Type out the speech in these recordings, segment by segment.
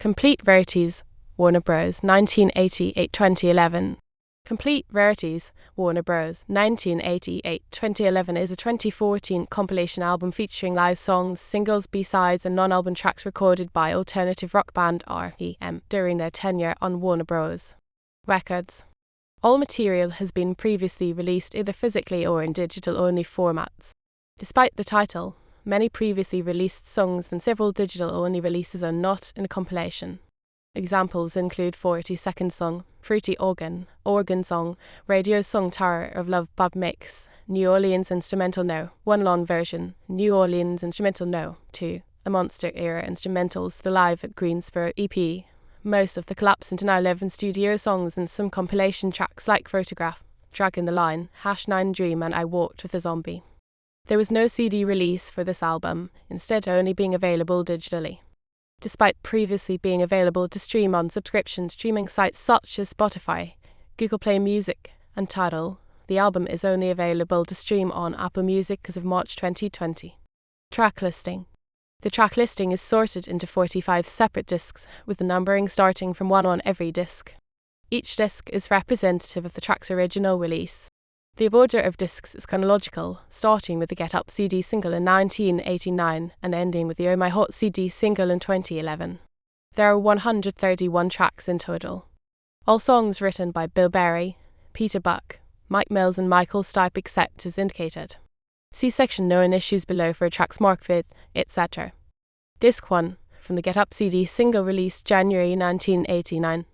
Complete Rarities, Warner Bros. 1988-2011. Complete Rarities, Warner Bros. 1988-2011 is a 2014 compilation album featuring live songs, singles, B-sides, and non-album tracks recorded by alternative rock band R.E.M. during their tenure on Warner Bros. Records. All material has been previously released either physically or in digital-only formats. Despite the title, many previously released songs and several digital-only releases are not in a compilation. Examples include 40-second song, Fruity Organ, Organ Song, Radio Song Tower of Luv Bug Mix, New Orleans Instrumental No, One Long Version, New Orleans Instrumental No, 2, A Monster Era Instrumentals, The Live at Greensboro EP, most of the Collapse into Now Live in studio songs and some compilation tracks like Photograph, Draggin the Line, #9 Dream and I Walked with a Zombie. There was no CD release for this album, instead only being available digitally. Despite previously being available to stream on subscription streaming sites such as Spotify, Google Play Music, and Tidal, the album is only available to stream on Apple Music as of March 2020. Track listing. The track listing is sorted into 45 separate discs, with the numbering starting from 1 on every disc. Each disc is representative of the track's original release. The order of discs is chronological, starting with the Get Up CD single in 1989 and ending with the Oh My Hot CD single in 2011. There are 131 tracks in total. All songs written by Bill Berry, Peter Buck, Mike Mills and Michael Stipe except as indicated. See section known issues below for tracks marked with, etc. Disc 1, from the Get Up CD single released January 1989.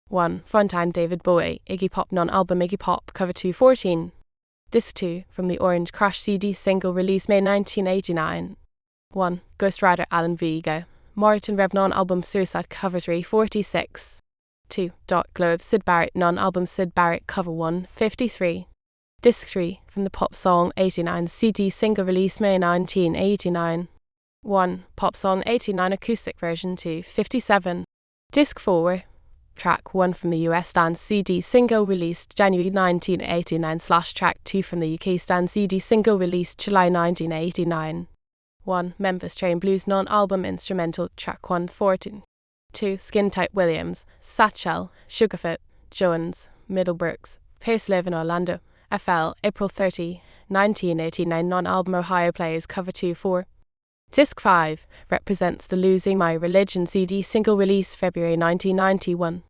1. Frontline David Bowie, Iggy Pop non-album Iggy Pop, cover 214. Disc 2, from the Orange Crash CD single released May 1989. 1. Ghost Rider Alan Vega, Martin Rev non-album Suicide, cover 346. 2. Dark Glow of Syd Barrett non-album Syd Barrett, cover 153. Disc 3, from the Pop Song 89 CD single released May 1989. 1. Pop Song 89 acoustic version 257. Disc 4, Track 1 from the US dance CD single released January 1989 / Track 2 from the UK dance CD single released July 1989. 1. Memphis Train Blues non-album instrumental, Track 114. 2. Skin Tight Williams, Satchel, Sugarfoot, Jones, Middlebrooks, Pierce Live in Orlando, FL, April 30, 1989 non-album Ohio Players, cover 24. Disc 5 represents the Losing My Religion CD single release February 1991.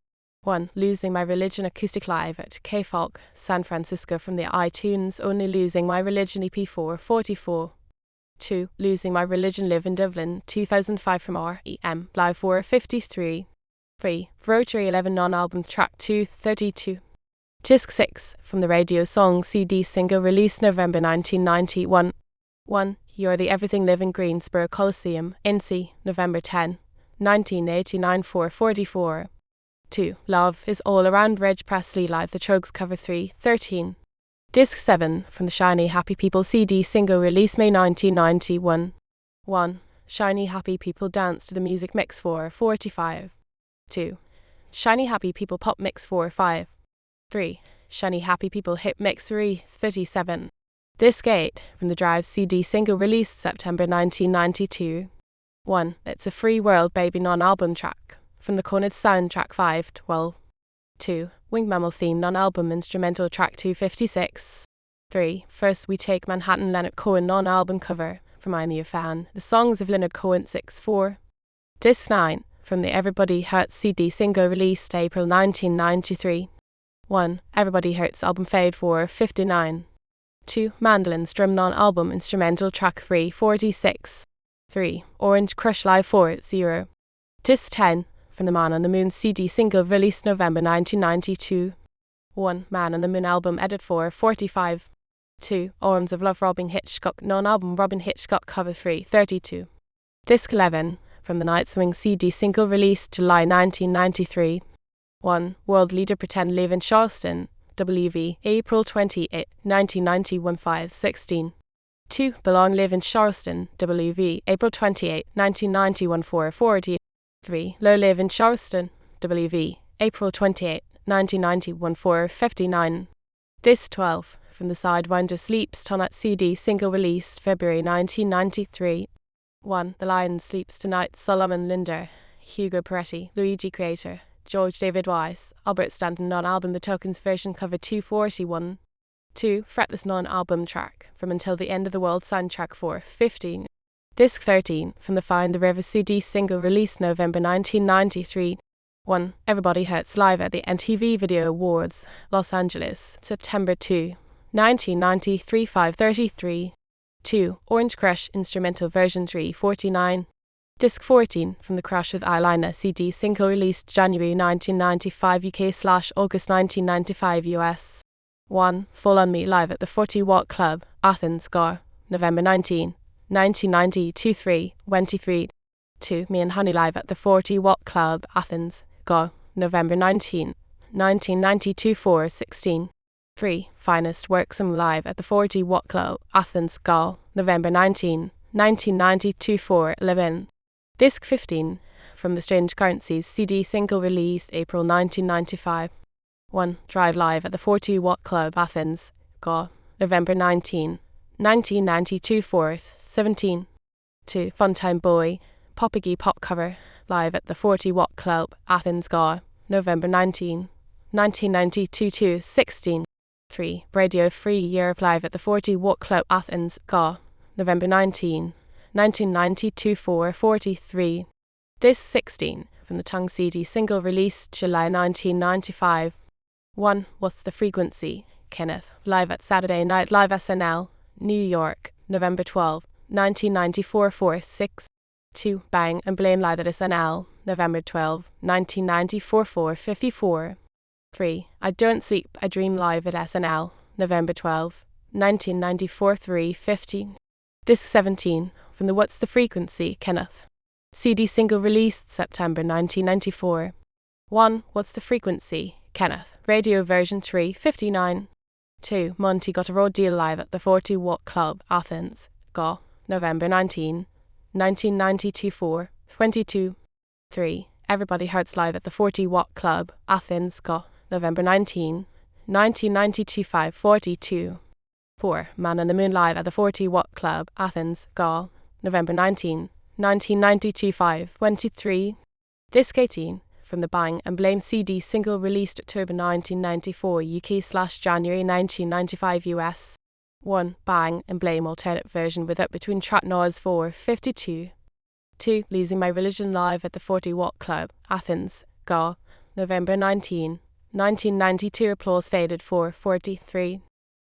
1. Losing My Religion acoustic live at K-Folk, San Francisco from the iTunes only Losing My Religion EP 444. 2. Losing My Religion live in Dublin 2005 from R.E.M. live 453. 3. Rotary 11 non-album track 232. Disc 6 from the Radio Song CD single released November 1991. 1. You're the Everything Live in Greensboro Coliseum, NC, November 10, 1989 444. 2. Love is All Around Reg Presley live the Trogs cover 313. Disc 7 from the Shiny Happy People CD single released May 1991. 1. Shiny Happy People Dance to the Music Mix 445. 2. Shiny Happy People Pop Mix 45. 3. Shiny Happy People Hit Mix 337. Disc 8 from the Drive CD single released September 1992. 1. It's a Free World Baby non-album track from the Corned soundtrack 512. 2. Winged Mammal theme non-album instrumental track 256. 3. First We Take Manhattan Leonard Cohen non-album cover from I'm Your Fan, The Songs of Leonard Cohen 64. Disc 9 from the Everybody Hurts CD single released April 1993. 1. Everybody Hurts album Fade 459. 2. Mandolin Strum non-album instrumental track 346. 3. Orange Crush live 40. Disc 10 from the Man on the Moon CD single released November 1992. 1. Man on the Moon album edit 445. 2. Arms of Love Robin Hitchcock non-album Robin Hitchcock cover 332. Disc 11 from the Night Swing CD single released July 1993. 1. World Leader Pretend Live in Charleston, WV, April 28, 1991 516. 2. Belong Live in Charleston, WV, April 28, 1991 440. 3. Low Live in Charleston, WV, April 28, 1991 459. Disc 12 from the Sidewinder Sleeps Tonight CD single released February 1993. 1. The Lion Sleeps Tonight Solomon Linder, Hugo Peretti, Luigi Creator, George David Weiss, Albert Stanton non-album The Tokens version cover 241. 2. Fretless non-album track from Until the End of the World soundtrack 415. Disc 13 from the Find the River CD single released November 1993. 1. Everybody Hurts live at the MTV Video Awards, Los Angeles, September 2, 1993 5:33. 2. Orange Crush instrumental version 349. Disc 14 from the Crush with Eyeliner CD single released January 1995 UK/August 1995 US. 1. Fall on Me live at the 40 Watt Club, Athens, Gar, November 19, 1990 2/3/23. 2. Me and Honey live at the 40 Watt Club, Athens, Gar, November 19, 1992 4/16. 3. Finest Worksome live at the 40 Watt Club, Athens, Gar, November 19, 1992 4/11. Disc 15 from the Strange Currencies CD single released April 1995. 1. Drive live at the 40 Watt Club, Athens, Gar, November 19, 1992 4/17. 2. Funtime Boy, Poppy Pop cover, live at the 40 Watt Club, Athens, Gar, November 19, 1992 2/16. 3. Radio Free Europe live at the 40 Watt Club, Athens, Gar, November 19, 1992 4/43. Disc 16 from the Tongue CD single released July 1995. 1. What's the Frequency, Kenneth, live at Saturday Night Live SNL, New York, November 12, 1994 4/6. 2. Bang and Blame live at SNL, November 12, 1994 4/54. 3. I Don't Sleep, I Dream live at SNL, November 12, 1994 3/50. Disc 17 from the What's the Frequency, Kenneth CD single released September 1994. 1. What's the Frequency, Kenneth, radio version 359. 2. Monty Got a Raw Deal live at the 40 Watt Club, Athens, Gar, November 19, 1992 4/22. 3. Everybody Hurts live at the 40 Watt Club, Athens, Gar, November 19, 1992 5/42. 4. Man on the Moon live at the 40 Watt Club, Athens, Gar, November 19, 1992 5/23. Disc 18 from the Bang and Blame CD single released October 1994 UK/January 1995 US. 1. Bang and Blame alternate version with Up Between Track Noise 4/52. 2. Losing My Religion live at the 40 Watt Club, Athens, Gar, November 19, 1992 applause faded 4/43.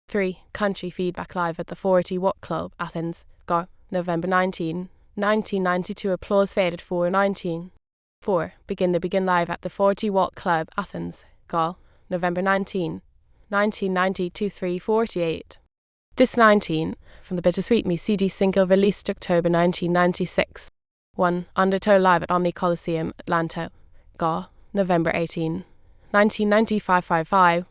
3. Country Feedback live at the 40 Watt Club, Athens, Gar, November 19, 1992 applause faded 4/19. 4. Begin the Begin live at the 40 Watt Club, Athens, Gar, November 19, 1992 3/48. Disc 19 from the Bittersweet Me CD single released October 1996. 1. Undertow live at Omni Coliseum, Atlanta, Gar, November 18, 1995 5/5.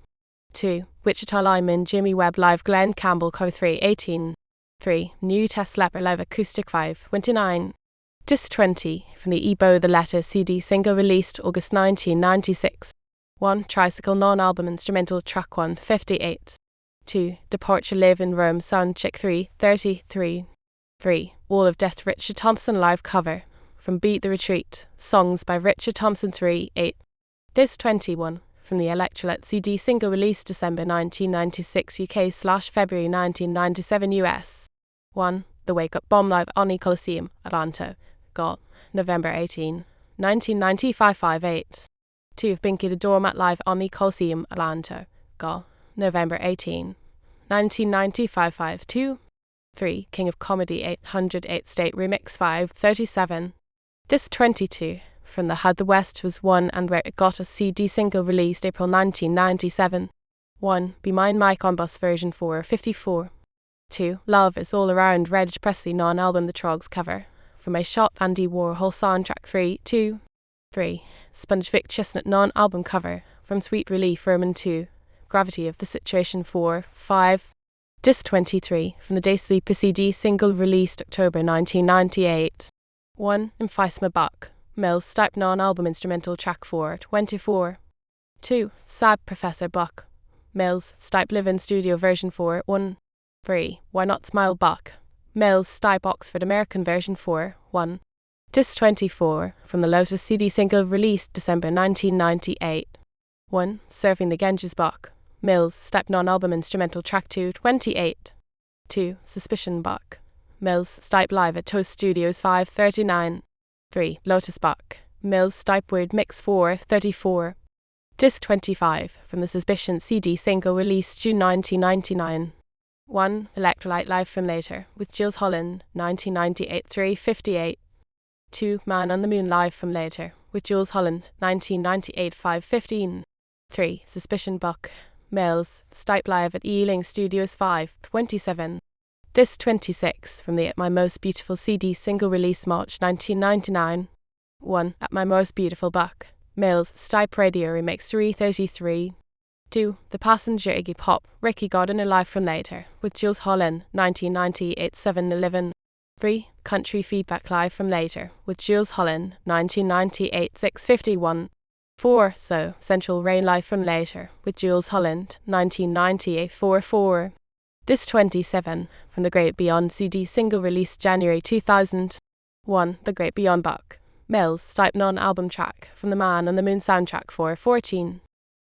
2. Wichita Lineman Jimmy Webb live Glenn Campbell Co 3/18. 3. New Test Leper live Acoustic 5/29. Disc 20 from the Ebo the Letter CD single released August 1996. 1. Tricycle non-album instrumental track 1/58. 2. Departure Live in Rome soundcheck 3/33. 3. Wall of Death Richard Thompson live cover from Beat the Retreat, songs by Richard Thompson 3/8. Disc 21 from the Electrolyte CD single released December 1996 UK/February 1997 US. 1. The Wake Up Bomb live Omni Coliseum, Atlanta, Gar, November 18, 1995 5/8. 2. Binky the Doormat live Omni Coliseum, Atlanta, Gar, November 18, 1995 5/2. 3. King of Comedy 808 State Remix 5/37. Disc 22 from the Had the West Was Won and Where It Got Us CD single released April 1997. 1. Be Mine Mike on Bus version 4/54. 2. Love Is All Around Reg Presley non-album The Trogs cover from A Shot Andy Warhol soundtrack 3/2. 3. Sponge Vic Chestnut non-album cover from Sweet Relief Furman 2 Gravity of the Situation 4/5. Disc 23 from the Day Sleeper CD single released October 1998. 1. Emphisma Buck Mills Stipe non-album instrumental track 4/24. 2. Sad Professor Buck Mills Stipe live-in studio version 4/1. 3. Why Not Smile Buck Mills Stipe Oxford American version 4/1. Disc 24 from the Lotus CD single released December 1998. 1. Surfing the Ganges Bach, Mills, Step Non-Album Instrumental Track 2, 28. 2. Suspicion Bach, Mills, Stipe Live at Toast Studios 539. 3. Lotus Bach, Mills, Stipe Weird Mix 434. Disc 25 from the Suspicion CD single released June 1999. 1. Electrolyte Live from Later with Jules Holland 1998 358. 2. Man on the Moon Live from Later with Jules Holland 1998 515. 3. Suspicion Bach, Mills, Stipe Live at Ealing Studios 527. Disc 26 from the At My Most Beautiful CD single release March 1999. 1. At My Most Beautiful Bach, Mills, Stipe Radio Remix 333. 2. The Passenger Iggy Pop, Ricky Gardiner Live from Later with Jules Holland 1998 711. 3. Country Feedback Live from Later with Jules Holland 1998 651. 4. So, Central Rain Live from Later with Jules Holland 1998 44. Disc 27 from The Great Beyond CD single released January 2000. 1. The Great Beyond Bach, Mills, Stipe Non-Album Track from the Man on the Moon soundtrack 414.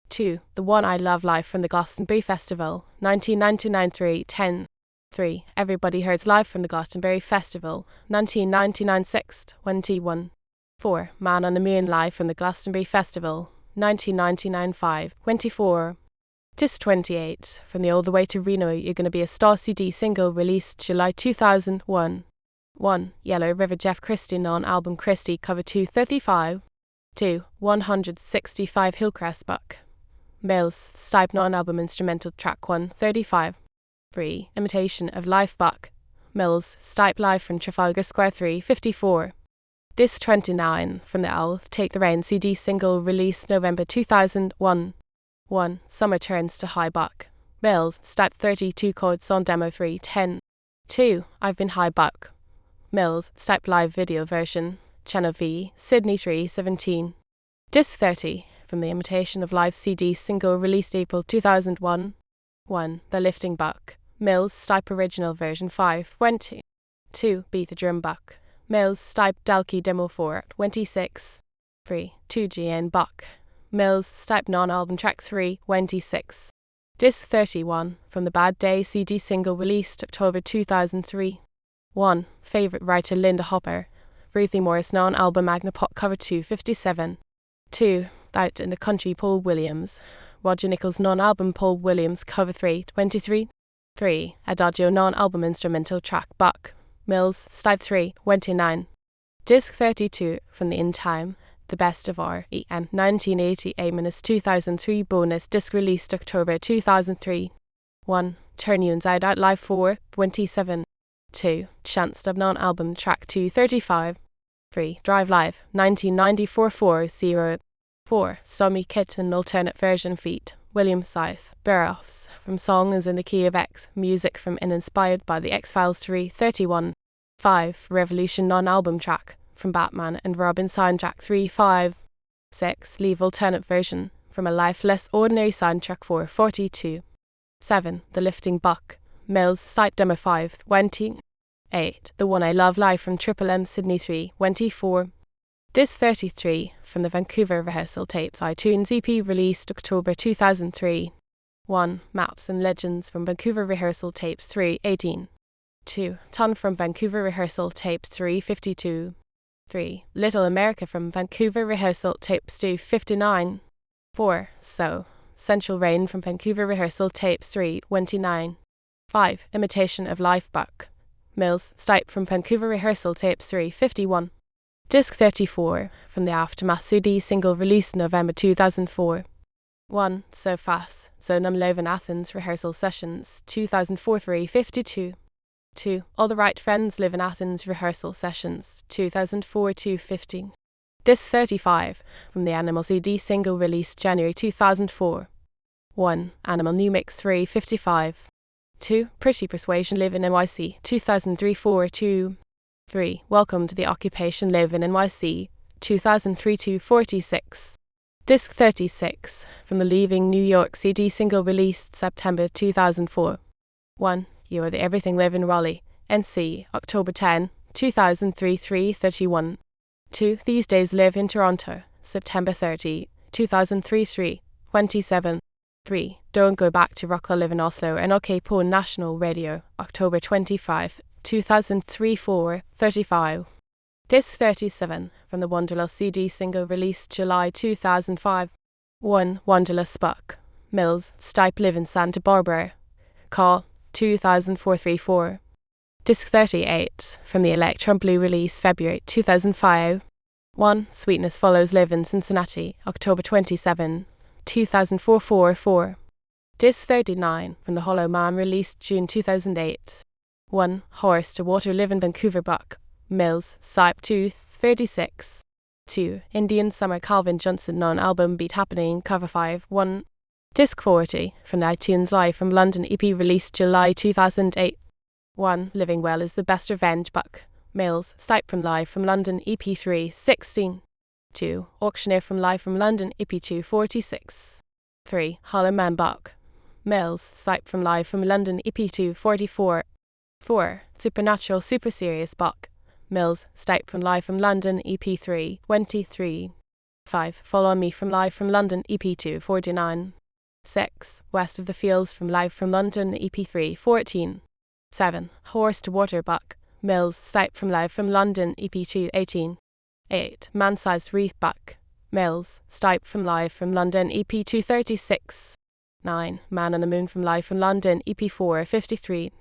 2. The One I Love Live from the Glastonbury Festival 1999 310. 3. Everybody Hurts Live from the Glastonbury Festival 1999 621. 4. Man on the Moon Live from the Glastonbury Festival 1999 524. Disc 28 from the All the Way to Reno You're Gonna Be a Star CD single released July 2001. 1. Yellow River Jeff Christie Non-Album Christie Cover 235. 2. 165 Hillcrest Buck, Mills, Stipe Non-Album Instrumental Track 135. 3. Imitation of Life Buck, Mills, Stipe Live from Trafalgar Square 354. Disc 29 from the Owl Take the Rain CD single released November 2001. 1. Summer Turns to High Buck, Mills, Stipe 32 Chords on Demo 310. 2. I've Been High Buck, Mills, Stipe Live Video Version, Channel V, Sydney 317. Disc 30 from the Imitation of Life CD single released April 2001. 1. The Lifting Buck, Mills, Stipe Original Version 520. 2. Beat the Drum Buck, Mills, Stipe Dalkey Demo 426. 3. 2GN Buck, Mills, Stipe Non-Album Track 326. Disc 31 from the Bad Day CD single released October 2003. 1. Favorite Writer Linda Hopper, Ruthie Morris Non-Album Magna Pop Cover 257. 2. Out in the Country Paul Williams, Roger Nichols Non-Album Paul Williams Cover 323. 3. Adagio Non-Album Instrumental Track Buck, Mills, Stipe 329. Disc 32 from the In Time, The Best of R.E.M. 1988-2003 bonus disc released October 2003. 1. Turn You Inside Out Live 427. 2. Chance Stub Non-Album Track 235. 3. Drive Live 1994 40. 4. Stormy Kitten Alternate Version feat. William South, Burroughs, from Song is in the Key of X, music from and inspired by the X-Files 331. 5. Revolution Non-Album Track, from Batman and Robin soundtrack 35. 6. Leave Alternate Version, from A Life Less Ordinary soundtrack 442. 7. The Lifting Buck, Mills, Stipe Demo 520. 8. The One I Love Live from R.E.M. Sydney 324. Disc 33 from the Vancouver Rehearsal Tapes iTunes EP released October 2003. 1. Maps and Legends from Vancouver Rehearsal Tapes 318. 2. Ton from Vancouver Rehearsal Tapes 352. 3. Little America from Vancouver Rehearsal Tapes 259. 4. So, Central Rain from Vancouver Rehearsal Tapes 329. 5. Imitation of Life Buck, Mills, Stipe from Vancouver Rehearsal Tapes 351. Disc 34 from the Aftermath CD single released November 2004. 1. So Fast, So Numb Live in Athens Rehearsal Sessions 2004 352. 2. All the Right Friends Live in Athens Rehearsal Sessions 2004 250. Disc 35 from the Animal CD single released January 2004. 1. Animal New Mix 355. 2. Pretty Persuasion Live in NYC 2003 4-2. 3. Welcome to the Occupation Live in NYC 2003 246. Disc 36 from the Leaving New York CD single released September 2004. 1. You Are the Everything Live in Raleigh, NC, October 10, 2003 331. 2. These Days Live in Toronto, September 30, 2003. 3. 27. 3. Don't Go Back to Rock. I Live in Oslo, NRK på National Radio, October 25, 2003. 4. 35. Disc 37, from the Wanderlust CD single released July 2005. 1. Wanderlust Buck, Mills, Stipe Live in Santa Barbara, Call, 2004-34. Disc 38, from the Electron Blue release February 2005. 1. Sweetness Follows Live in Cincinnati, October 27, 2004-4. Disc 39, from the Hollow Man released June 2008. 1. Horse to Water Live in Vancouver Buck, Mills, Stipe 236. 2. Indian Summer Calvin Johnson non-album Beat Happening cover 5. 1. Disc 40, from the iTunes Live from London EP released July 2008. 1. Living Well is the Best Revenge Buck, Mills, Stipe from Live from London EP 316. 2. Auctioneer from Live from London EP 246. 3. Hollow Man Buck, Mills, Stipe from Live from London EP 244. 4. Supernatural Super Serious Buck, Mills, Stipe from Live from London EP 323. 5. Follow Me from Live from London EP 249. 6. West of the Fields from Live from London EP 314. 7. Horse to Water Buck, Mills, Stipe from Live from London EP 218. 8. Man-Sized Wreath Buck, Mills, Stipe from Live from London EP 236. 9. Man on the Moon from Live from London EP 453.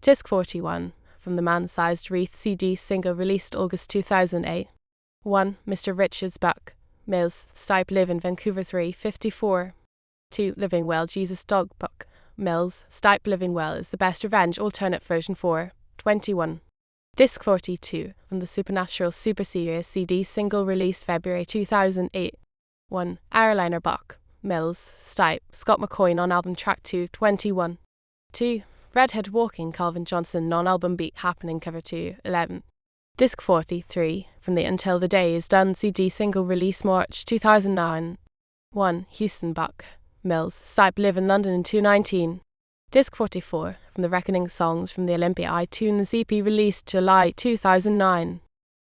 Disc 41, from the Man-Sized Wreath CD single released August 2008. 1. Mr. Richards Buck, Mills, Stipe Live in Vancouver 354. 2. Living Well Jesus Dog Buck, Mills, Stipe Living Well is the Best Revenge alternate version 421. Disc 42, from the Supernatural Super Serious CD single released February 2008. 1. Airliner Buck, Mills, Stipe, Scott McCoy non-album track 221. 2. Redhead Walking Calvin Johnson non-album Beat Happening cover 211. Disc 43, from the Until the Day is Done CD single release March 2009. 1. Houston Buck, Mills, Stipe Live in London in 219. Disc 44, from the Reckoning Songs from the Olympia iTunes EP released July 2009.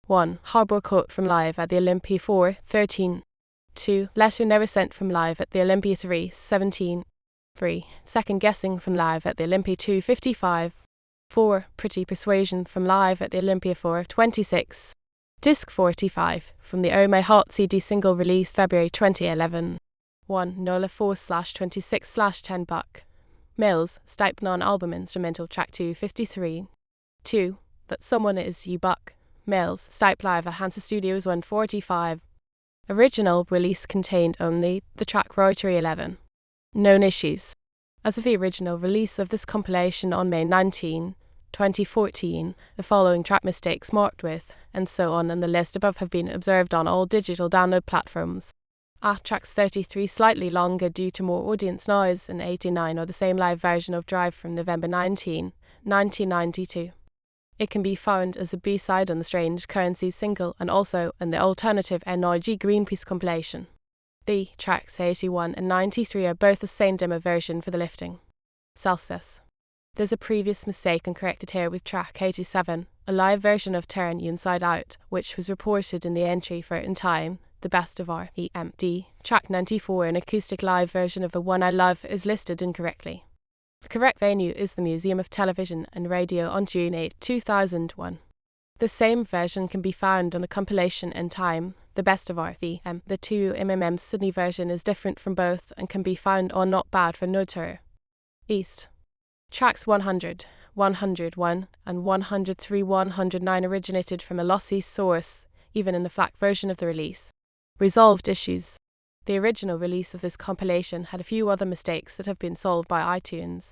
1. Harbour Court from Live at the Olympia 413. 2. Letter Never Sent from Live at the Olympia 317. 3. Second Guessing from Live at the Olympia 255. 4. Pretty Persuasion from Live at the Olympia 426. Disc 45, from the Oh My Heart CD single released February 2011. 1. Nola 4/26/10 Buck, Mills, Stipe non-album instrumental track 253. 2. That Someone Is You Buck, Mills, Stipe Live at Hansa Studios 145. Original release contained only the track Rotary 11. Known issues. As of the original release of this compilation on May 19, 2014, the following track mistakes marked with, and so on the list above have been observed on all digital download platforms. Tracks 33 slightly longer due to more audience noise, and 89 are the same live version of Drive from November 19, 1992. It can be found as a B-side on the Strange Currency single and also in the alternative NIG Greenpeace compilation. The tracks 81 and 93 are both the same demo version for the lifting. Celsius. There's a previous mistake and corrected here with track 87, a live version of Turn You Inside Out, which was reported in the entry for In Time, the Best of R.E.M. Track 94, an acoustic live version of The One I Love, is listed incorrectly. The correct venue is the Museum of Television and Radio on June 8, 2001. The same version can be found on the compilation In Time, the Best of R.E.M. The 2mm Sydney version is different from both and can be found on Not Bad for No Tour. East. Tracks 100, 101, and 103-109 originated from a lossy source, even in the FLAC version of the release. Resolved issues. The original release of this compilation had a few other mistakes that have been solved by iTunes.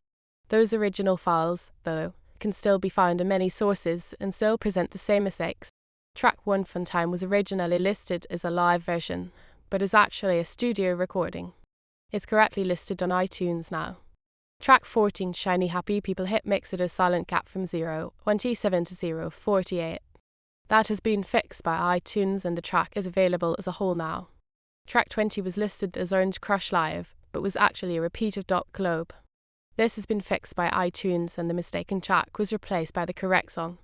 Those original files, though, can still be found in many sources and still present the same mistakes. Track 1 Funtime was originally listed as a live version, but is actually a studio recording. It's correctly listed on iTunes now. Track 14 Shiny Happy People Hit Mixed a silent gap from 0:27 to 0:48. That has been fixed by iTunes and the track is available as a whole now. Track 20 was listed as Orange Crush Live, but was actually a repeat of Globe. This has been fixed by iTunes and the mistaken track was replaced by the correct song.